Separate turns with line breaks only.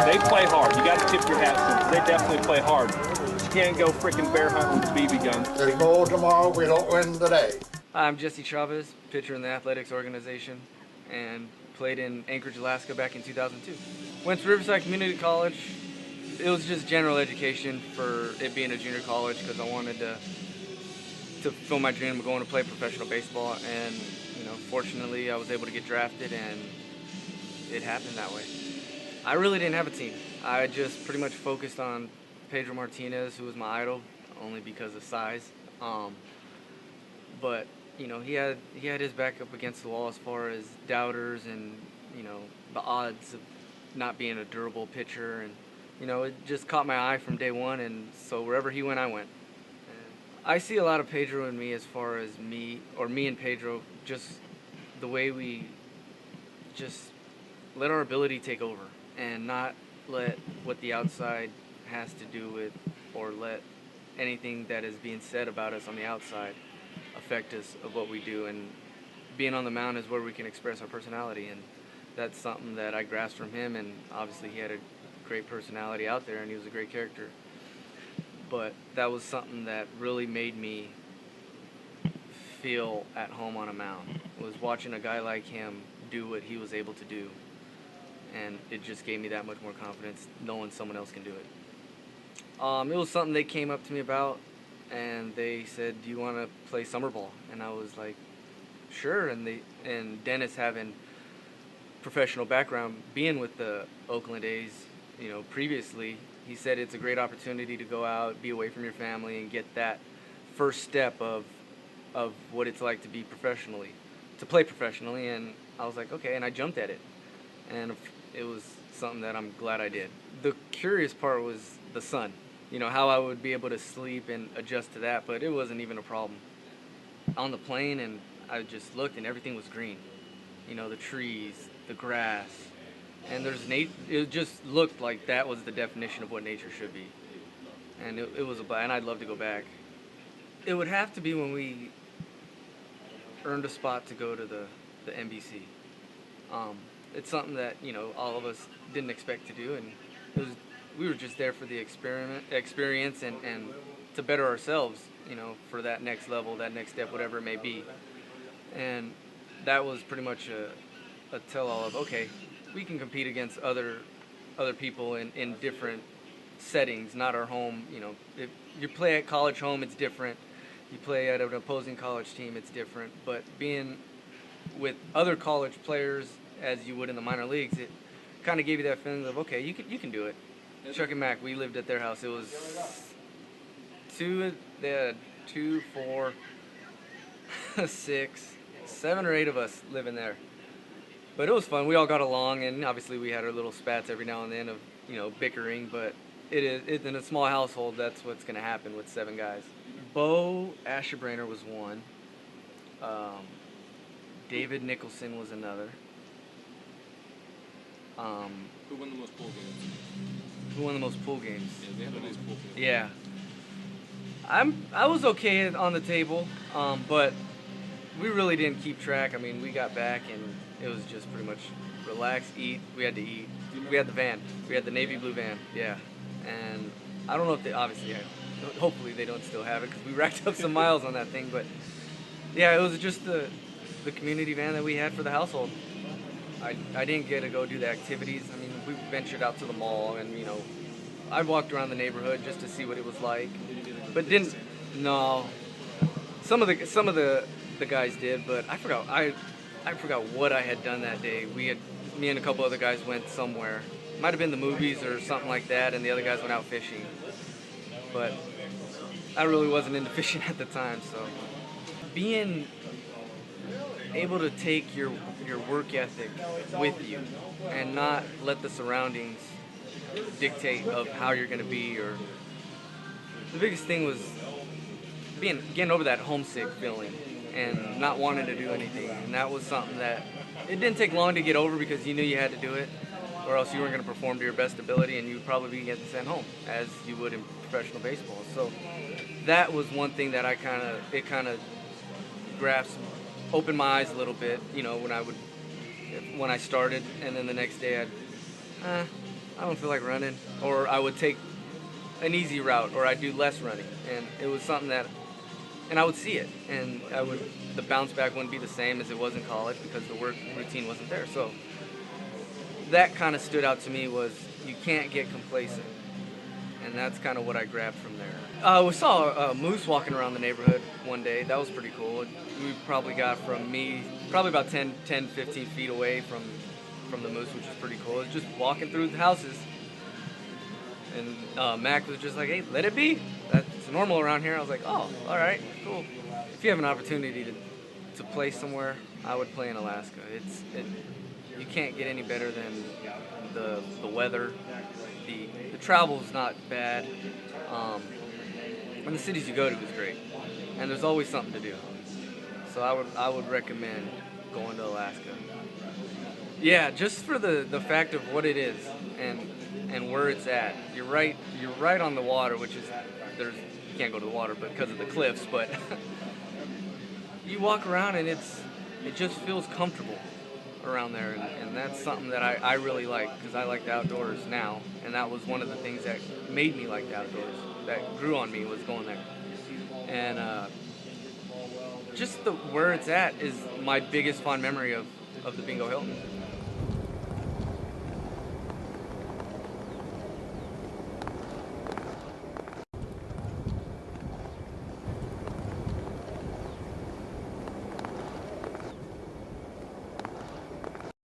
They play hard. You got to tip your hat to them. They definitely play hard. You can't go freaking bear hunting with BB guns.
There's goal tomorrow. We don't win today.
I'm Jesse Chavez, pitcher in the athletics organization, and played in Anchorage, Alaska back in 2002. Went to Riverside Community College. It was just general education for it being a junior college because I wanted to fulfill my dream of going to play professional baseball, and fortunately I was able to get drafted and it happened that way. I really didn't have a team. I just pretty much focused on Pedro Martinez, who was my idol, only because of size. But he had his back up against the wall as far as doubters and the odds of not being a durable pitcher, and it just caught my eye from day one, and so wherever he went, I went. I see a lot of Pedro in me as far as me and Pedro, just the way we just let our ability take over and not let what the outside has to do with, or let anything that is being said about us on the outside affect us of what we do. And being on the mound is where we can express our personality, and that's something that I grasped from him. And obviously he had a great personality out there and he was a great character, but that was something that really made me feel at home on a mound, was watching a guy like him do what he was able to do, and it just gave me that much more confidence knowing someone else can do it. It was something they came up to me about, and they said, "Do you want to play summer ball?" And I was like, "Sure." And Dennis, having professional background, being with the Oakland A's, previously, he said it's a great opportunity to go out, be away from your family, and get that first step of what it's like to play professionally. And I was like, okay, and I jumped at it, and it was something that I'm glad I did. The curious part was the sun, how I would be able to sleep and adjust to that, but it wasn't even a problem. On the plane, and I just looked, and everything was green, the trees, the grass, and it just looked like that was the definition of what nature should be, and it was and I'd love to go back. It would have to be when we earned a spot to go to the NBC. It's something that all of us didn't expect to do, and we were just there for the experience and to better ourselves, for that next level, that next step, whatever it may be. And that was pretty much a tell-all of, okay, we can compete against other people in different settings, not our home. If you play at college home, it's different. You play at an opposing college team, it's different. But being with other college players, as you would in the minor leagues, it kind of gave you that feeling of, okay, you can do it. Chuck and Mac, we lived at their house. It was they had 2, 4, 6, 7 or 8 of us living there. But it was fun. We all got along, and obviously we had our little spats every now and then of, bickering, but it's in a small household, that's what's going to happen with 7 guys. Bo Ashebrainer was one. David Nicholson was another.
Who won the most pool games?
Who won the most pool games?
Yeah, they had a nice pool game.
Yeah. I was okay on the table, but we really didn't keep track. I mean, we got back and it was just pretty much relax, eat. We had to eat. We had the van. We had the navy blue van. Yeah. And I don't know if they, obviously, hopefully they don't still have it because we racked up some miles on that thing. But yeah, it was just the community van that we had for the household. I didn't get to go do the activities. I mean, we ventured out to the mall and, I walked around the neighborhood just to see what it was like. But didn't, no. Some of the guys did, but I forgot what I had done that day. Me and a couple other guys went somewhere. Might have been the movies or something like that, and the other guys went out fishing. But I really wasn't into fishing at the time, so being able to take your work ethic with you and not let the surroundings dictate of how you're going to be, or the biggest thing was getting over that homesick feeling and not wanting to do anything. And that was something that it didn't take long to get over because you knew you had to do it, or else you weren't going to perform to your best ability and you would probably be getting sent home as you would in professional baseball. So that was one thing that it kind of grasped, opened my eyes a little bit, when I would when I started, and then the next day I don't feel like running, or I would take an easy route, or I'd do less running, and it was something that, and I would see it, and the bounce back wouldn't be the same as it was in college because the work routine wasn't there. So that kind of stood out to me, was you can't get complacent, and that's kind of what I grabbed from there. We saw a moose walking around the neighborhood one day. That was pretty cool. We probably got from me probably about 10, 15 feet away from the moose, which is pretty cool. It was just walking through the houses. And Mac was just like, hey, let it be. That's normal around here. I was like, oh, all right, cool. If you have an opportunity to play somewhere, I would play in Alaska. You can't get any better than the weather. The travel's not bad. And the cities you go to is great. And there's always something to do. So I would recommend going to Alaska. Yeah, just for the fact of what it is and where it's at. You're right on the water, which is you can't go to the water because of the cliffs, but you walk around and it just feels comfortable around there, and that's something that I really like, because I like the outdoors now, and that was one of the things that made me like the outdoors, that grew on me, was going there. And just where it's at is my biggest fond memory of the Bingo Hilton.